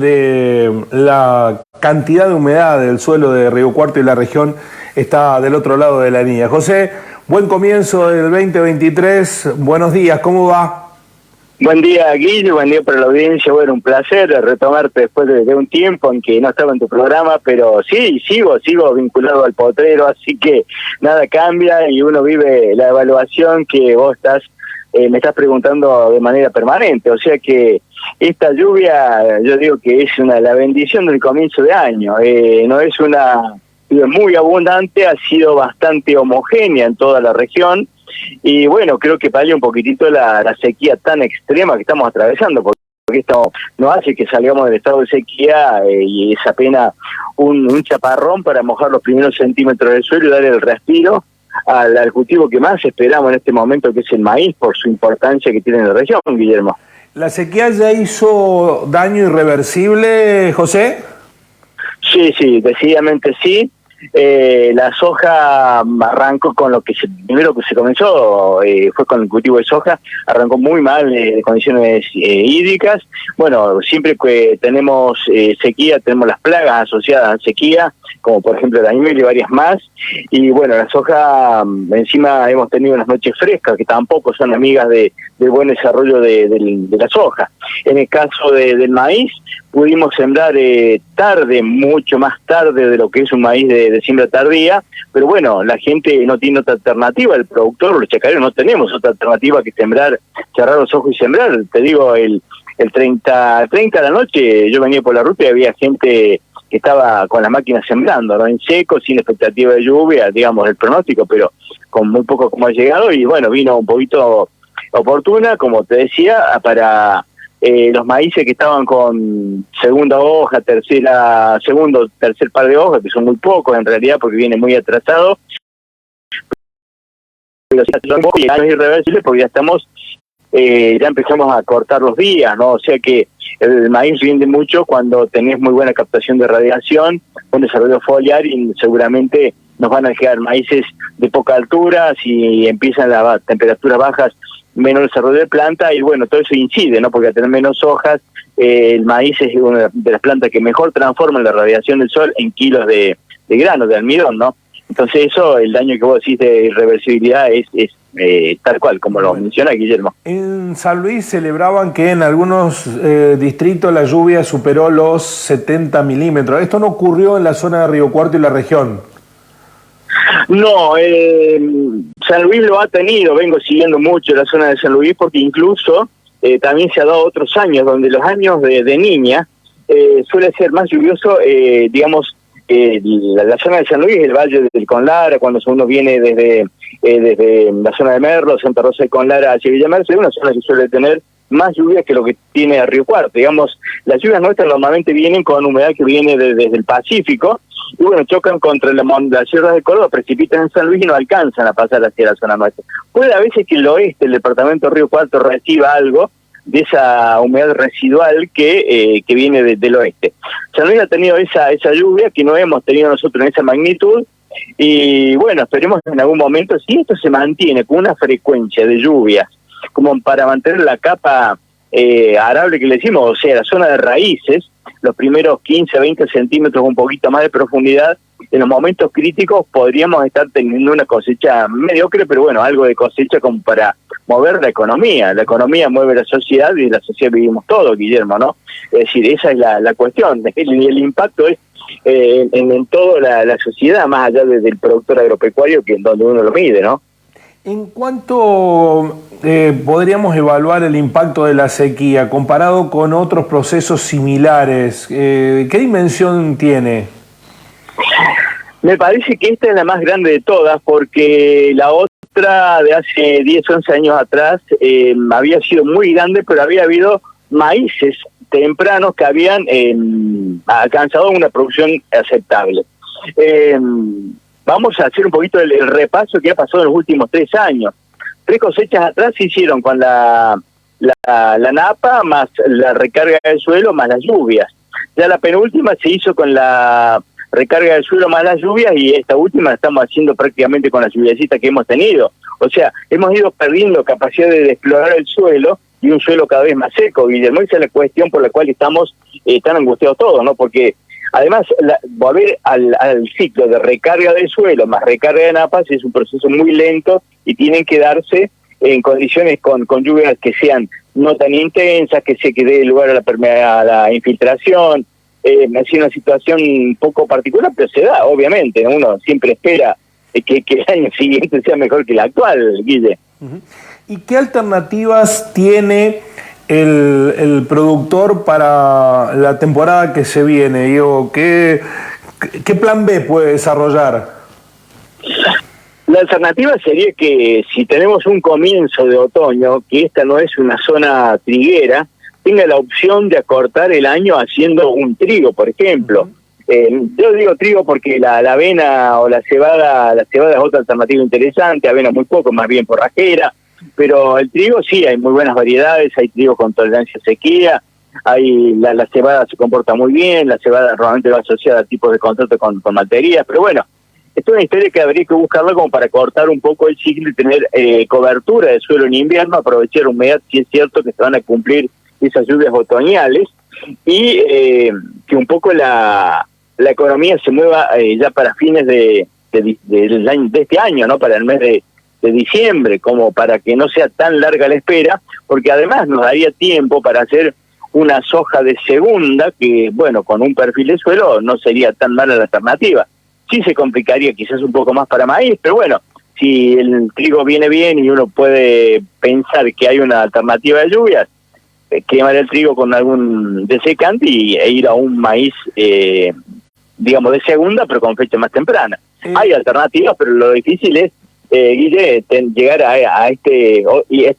de la cantidad de humedad del suelo de Río Cuarto y la región está del otro lado de la línea. José, buen comienzo del 2023. Buenos días, ¿cómo va? Buen día, Guille, buen día para la audiencia. Bueno, un placer retomarte después de un tiempo en que no estaba en tu programa, pero sí, sigo vinculado al potrero, así que nada cambia y uno vive la evaluación que vos me estás preguntando de manera permanente. O sea que esta lluvia, yo digo que es la bendición del comienzo de año. No es una lluvia muy abundante, ha sido bastante homogénea en toda la región. Y bueno, creo que palió un poquitito la sequía tan extrema que estamos atravesando, porque esto no hace que salgamos del estado de sequía y es apenas un chaparrón para mojar los primeros centímetros del suelo y darle el respiro al cultivo que más esperamos en este momento, que es el maíz, por su importancia que tiene en la región, Guillermo. ¿La sequía ya hizo daño irreversible, José? Sí, decididamente sí. La soja arrancó con primero que se comenzó fue con el cultivo de soja, arrancó muy mal de condiciones hídricas. Bueno, siempre que tenemos sequía, tenemos las plagas asociadas a sequía, como por ejemplo la añuela y varias más. Y bueno, la soja, encima hemos tenido unas noches frescas que tampoco son amigas del buen desarrollo de la soja. En el caso del maíz, pudimos sembrar tarde, mucho más tarde de lo que es un maíz de siembra tardía, pero bueno, la gente no tiene otra alternativa, el productor, los chacareros no tenemos otra alternativa que sembrar, cerrar los ojos y sembrar. Te digo, el 30 de la noche yo venía por la ruta y había gente que estaba con las máquinas sembrando, ¿no? En seco, sin expectativa de lluvia, digamos, el pronóstico, pero con muy poco como ha llegado, y bueno, vino un poquito oportuna, como te decía, para los maíces que estaban con segunda hoja, tercer par de hojas, que son muy pocos en realidad porque viene muy atrasado, pero son irreversibles porque ya empezamos a cortar los días, ¿no? O sea que el maíz rinde mucho cuando tenés muy buena captación de radiación, un desarrollo foliar, y seguramente nos van a quedar maíces de poca altura. Si empiezan las temperaturas bajas, menos desarrollo de planta, y bueno, todo eso incide, ¿no? Porque al tener menos hojas, el maíz es una de las plantas que mejor transforman la radiación del sol en kilos de grano, de almidón, ¿no? Entonces eso, el daño que vos decís de irreversibilidad es tal cual, como lo menciona Guillermo. En San Luis celebraban que en algunos distritos la lluvia superó los 70 milímetros. ¿Esto no ocurrió en la zona de Río Cuarto y la región? No, San Luis lo ha tenido, vengo siguiendo mucho la zona de San Luis, porque incluso también se ha dado otros años, donde los años de niña suele ser más lluvioso, digamos, la zona de San Luis, el Valle del Conlara, cuando uno viene desde la zona de Merlo, Santa Rosa de Conlara hacia Villa Merced, es una zona que suele tener más lluvia que lo que tiene Río Cuarto. Digamos, las lluvias nuestras normalmente vienen con humedad que viene desde el Pacífico, y bueno, chocan contra las sierras de Córdoba, precipitan en San Luis y no alcanzan a pasar hacia la zona nuestra. Puede a veces que el oeste, el departamento de Río Cuarto, reciba algo de esa humedad residual que viene del oeste. San Luis ha tenido esa lluvia que no hemos tenido nosotros en esa magnitud, y bueno, esperemos en algún momento, si esto se mantiene con una frecuencia de lluvias como para mantener la capa arable que le decimos, o sea, la zona de raíces, los primeros 15 a 20 centímetros, un poquito más de profundidad, en los momentos críticos podríamos estar teniendo una cosecha mediocre, pero bueno, algo de cosecha como para mover la economía. La economía mueve la sociedad, y la sociedad vivimos todos, Guillermo, ¿no? Es decir, esa es la cuestión. El impacto es en toda la sociedad, más allá del productor agropecuario, que es donde uno lo mide, ¿no? ¿En cuánto podríamos evaluar el impacto de la sequía comparado con otros procesos similares? ¿Qué dimensión tiene? Me parece que esta es la más grande de todas, porque la otra de hace 10, 11 años atrás había sido muy grande, pero había habido maíces tempranos que habían alcanzado una producción aceptable. Vamos a hacer un poquito el repaso que ha pasado en los últimos 3 años. 3 cosechas atrás se hicieron con la napa, más la recarga del suelo, más las lluvias. Ya la penúltima se hizo con la recarga del suelo más las lluvias, y esta última la estamos haciendo prácticamente con la lluviacita que hemos tenido. O sea, hemos ido perdiendo capacidad de explorar el suelo, y un suelo cada vez más seco, Guillermo. Esa es la cuestión por la cual estamos tan angustiados todos, ¿no? Porque además volver al ciclo de recarga del suelo más recarga de napas es un proceso muy lento y tienen que darse en condiciones con lluvias que sean no tan intensas, que se dé lugar a la infiltración. Es una situación un poco particular, pero se da, obviamente. Uno siempre espera que el año siguiente sea mejor que el actual, Guille. ¿Y qué alternativas tiene el productor para la temporada que se viene? Digo, ¿qué plan B puede desarrollar? La alternativa sería que si tenemos un comienzo de otoño, que esta no es una zona triguera, tenga la opción de acortar el año haciendo un trigo, por ejemplo. Yo digo trigo porque la avena o la cebada es otra alternativa interesante, avena muy poco, más bien forrajera, pero el trigo sí, hay muy buenas variedades, hay trigo con tolerancia a sequía, la cebada se comporta muy bien, la cebada normalmente va asociada a tipos de contrato con malterías, pero bueno, esto es una historia que habría que buscarla como para cortar un poco el ciclo y tener cobertura de suelo en invierno, aprovechar humedad, si es cierto que se van a cumplir esas lluvias otoñales, y que un poco la economía se mueva ya para fines de este año, ¿no? Para el mes de diciembre, como para que no sea tan larga la espera, porque además nos daría tiempo para hacer una soja de segunda, que bueno, con un perfil de suelo no sería tan mala la alternativa. Sí se complicaría quizás un poco más para maíz, pero bueno, si el trigo viene bien y uno puede pensar que hay una alternativa de lluvias, quemar el trigo con algún desecante e ir a un maíz, digamos, de segunda, pero con fecha más temprana. Hay alternativas, pero lo difícil es, Guille, llegar a este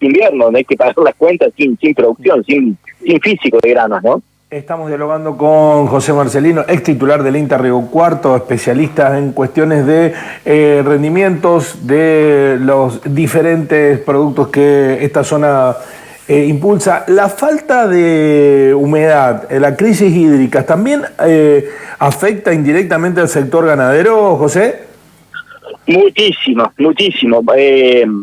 invierno, donde hay que pagar las cuentas sin producción, sin físico de granos, ¿no? Estamos dialogando con José Marcelino, ex titular del INTA Río Cuarto, especialista en cuestiones de rendimientos de los diferentes productos que esta zona impulsa. La falta de humedad, la crisis hídrica, ¿también afecta indirectamente al sector ganadero, José? Muchísimo.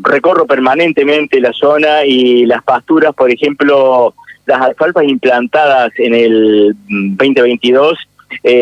Recorro permanentemente la zona y las pasturas, por ejemplo, las alfalfas implantadas en el 2022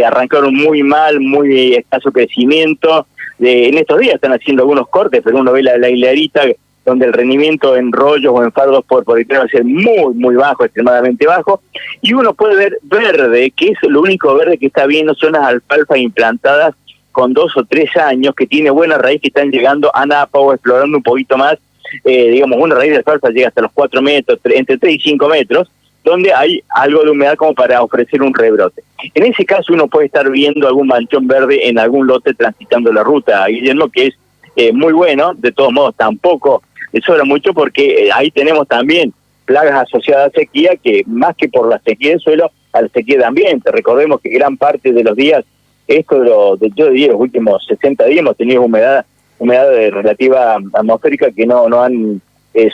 arrancaron muy mal, muy escaso crecimiento. En estos días están haciendo algunos cortes, pero uno ve la hilarita donde el rendimiento en rollos o en fardos por hectárea va a ser muy, muy bajo, extremadamente bajo. Y uno puede ver verde, que es lo único verde que está viendo, son las alfalfas implantadas con 2 o 3 años, que tiene buena raíz, que están llegando a napa o explorando un poquito más. Digamos, una raíz de alfalfa llega hasta los 4 metros, entre 3 y 5 metros, donde hay algo de humedad como para ofrecer un rebrote. En ese caso uno puede estar viendo algún manchón verde en algún lote transitando la ruta, Guillermo, que es muy bueno. De todos modos tampoco le sobra mucho, porque ahí tenemos también plagas asociadas a sequía, que más que por la sequía del suelo, a la sequía de ambiente. Recordemos que gran parte de los días, yo diría los últimos 60 días, hemos tenido humedad relativa atmosférica que no han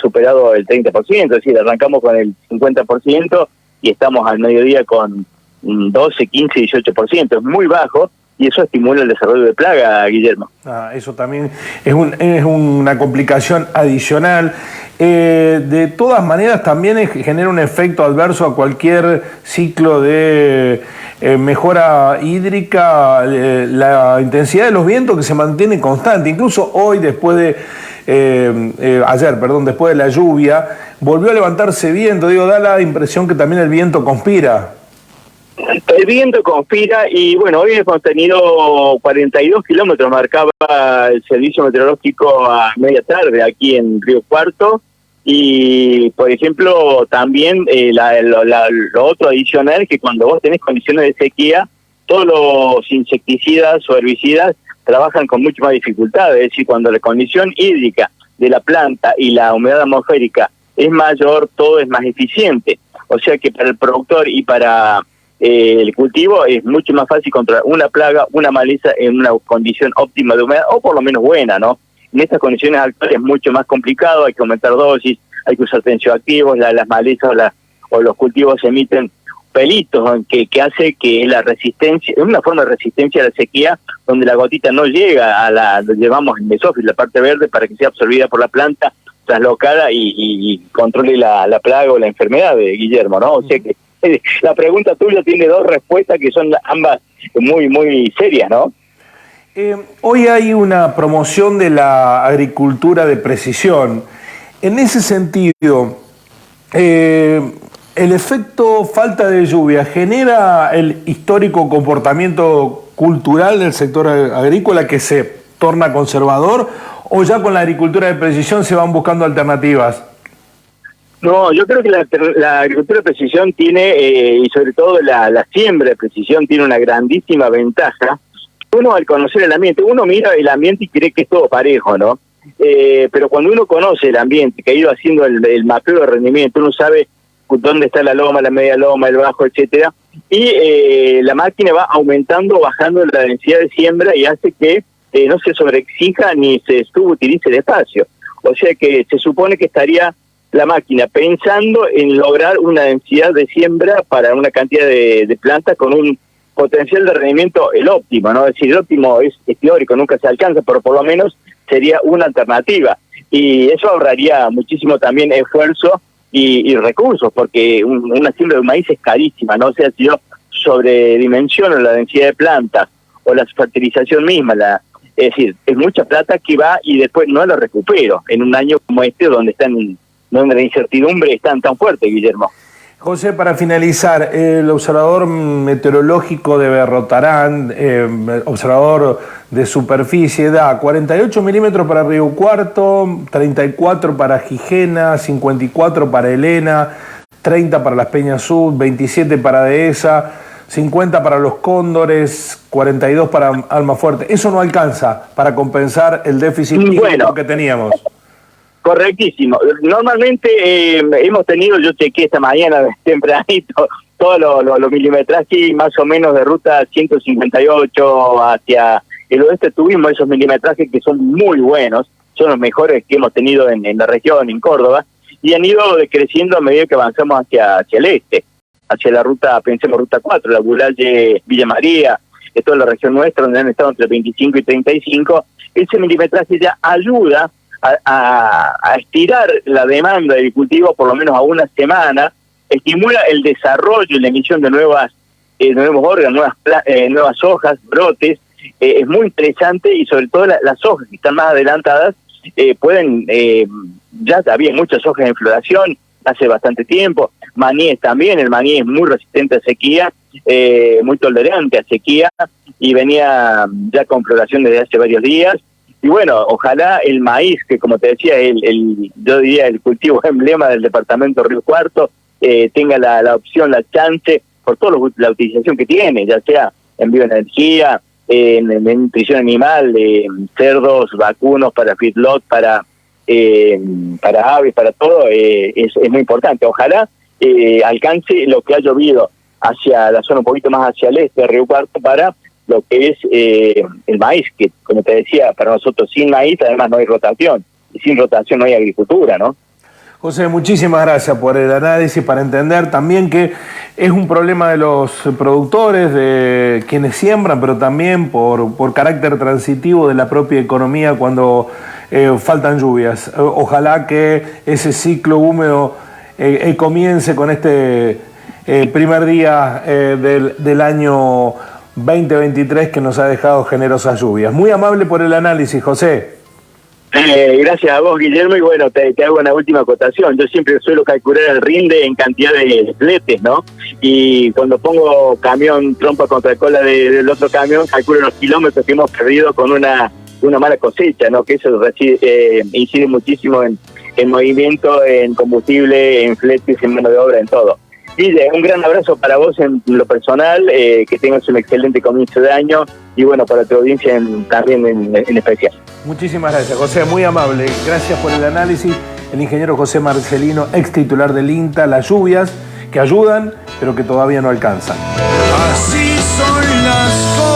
superado el 30%, es decir, arrancamos con el 50% y estamos al mediodía con 12, 15, 18%, es muy bajo, y eso estimula el desarrollo de plaga, Guillermo. Eso también es una complicación adicional. De todas maneras, también genera un efecto adverso a cualquier ciclo de mejora hídrica, la intensidad de los vientos, que se mantiene constante. Incluso hoy, después de la lluvia, volvió a levantarse viento. Da la impresión que también el viento conspira. El viento conspira y bueno, hoy hemos tenido 42 kilómetros, marcaba el servicio meteorológico a media tarde aquí en Río Cuarto. Y, por ejemplo, también lo otro adicional es que cuando vos tenés condiciones de sequía, todos los insecticidas o herbicidas trabajan con mucho más dificultad. Es decir, cuando la condición hídrica de la planta y la humedad atmosférica es mayor, todo es más eficiente. O sea que para el productor y para el cultivo es mucho más fácil controlar una plaga, una maleza en una condición óptima de humedad, o por lo menos buena, ¿no? En estas condiciones actuales es mucho más complicado, hay que aumentar dosis, hay que usar tensioactivos, las malezas o los cultivos emiten pelitos, que hace que la resistencia, es una forma de resistencia a la sequía, donde la gotita no llega lo llevamos en mesófilo, la parte verde, para que sea absorbida por la planta traslocada y controle la plaga o la enfermedad de Guillermo, ¿no? O sea que la pregunta tuya tiene dos respuestas que son ambas muy, muy serias, ¿no? Hoy hay una promoción de la agricultura de precisión. En ese sentido, el efecto falta de lluvia genera el histórico comportamiento cultural del sector agrícola que se torna conservador, o ya con la agricultura de precisión se van buscando alternativas. No, yo creo que la agricultura de precisión tiene, y sobre todo la siembra de precisión, tiene una grandísima ventaja. Uno, al conocer el ambiente, uno mira el ambiente y cree que es todo parejo, ¿no? Pero cuando uno conoce el ambiente, que ha ido haciendo el mapeo de rendimiento, uno sabe dónde está la loma, la media loma, el bajo, etcétera, y la máquina va aumentando o bajando la densidad de siembra y hace que no se sobreexija ni se subutilice el espacio. O sea que se supone que estaría la máquina pensando en lograr una densidad de siembra para una cantidad de plantas con un potencial de rendimiento el óptimo, ¿no? Es decir, el óptimo es teórico, nunca se alcanza, pero por lo menos sería una alternativa. Y eso ahorraría muchísimo también esfuerzo y recursos, porque una siembra de maíz es carísima, ¿no? O sea, si yo sobredimensiono la densidad de plantas o la fertilización misma, es decir, es mucha plata que va y después no la recupero en un año como este donde donde la incertidumbre es tan fuerte, Guillermo. José, para finalizar, el observador meteorológico de Berrotarán, observador de superficie, da 48 milímetros para Río Cuarto, 34 para Gijena, 54 para Elena, 30 para Las Peñas Sur, 27 para Dehesa, 50 para Los Cóndores, 42 para Almafuerte. Eso no alcanza para compensar el déficit que teníamos. Correctísimo. Normalmente hemos tenido, yo chequeé esta mañana tempranito, todos los milimetrajes más o menos de ruta 158 hacia el oeste. Tuvimos esos milimetrajes que son muy buenos, son los mejores que hemos tenido en la región, en Córdoba, y han ido decreciendo a medida que avanzamos hacia el este, hacia la ruta, pensemos ruta 4, la Bulalle, Villa María, de toda la región nuestra, donde han estado entre 25 y 35. Ese milimetraje ya ayuda a estirar la demanda de cultivo por lo menos a una semana, estimula el desarrollo y la emisión de nuevos órganos, nuevas hojas, brotes. Es muy interesante y sobre todo las hojas que están más adelantadas pueden, ya había muchas hojas en floración hace bastante tiempo, maníes también, el maní es muy resistente a sequía, muy tolerante a sequía y venía ya con floración desde hace varios días. Y bueno, ojalá el maíz, que como te decía, yo diría el cultivo emblema del departamento Río Cuarto, tenga la opción, la chance, por toda la utilización que tiene, ya sea en bioenergía, en nutrición animal, cerdos, vacunos, para feedlot, para aves, para todo, es muy importante. Ojalá alcance lo que ha llovido hacia la zona un poquito más hacia el este de Río Cuarto para lo que es el maíz, que como te decía, para nosotros sin maíz además no hay rotación, y sin rotación no hay agricultura, ¿no? José, muchísimas gracias por el análisis, para entender también que es un problema de los productores, de quienes siembran, pero también por carácter transitivo de la propia economía cuando faltan lluvias. Ojalá que ese ciclo húmedo comience con este primer día del año 2023 que nos ha dejado generosas lluvias. Muy amable por el análisis, José. Gracias a vos, Guillermo, y bueno, te hago una última acotación. Yo siempre suelo calcular el rinde en cantidad de fletes, ¿no? Y cuando pongo camión trompa contra cola del otro camión, calculo los kilómetros que hemos perdido con una mala cosecha, ¿no? Que eso incide muchísimo en movimiento, en combustible, en fletes, en mano de obra, en todo. Guille, un gran abrazo para vos en lo personal, que tengas un excelente comienzo de año y bueno, para tu audiencia también en especial. Muchísimas gracias, José, muy amable. Gracias por el análisis. El ingeniero José Marcelino, ex titular del INTA, las lluvias que ayudan, pero que todavía no alcanzan. Así son las cosas.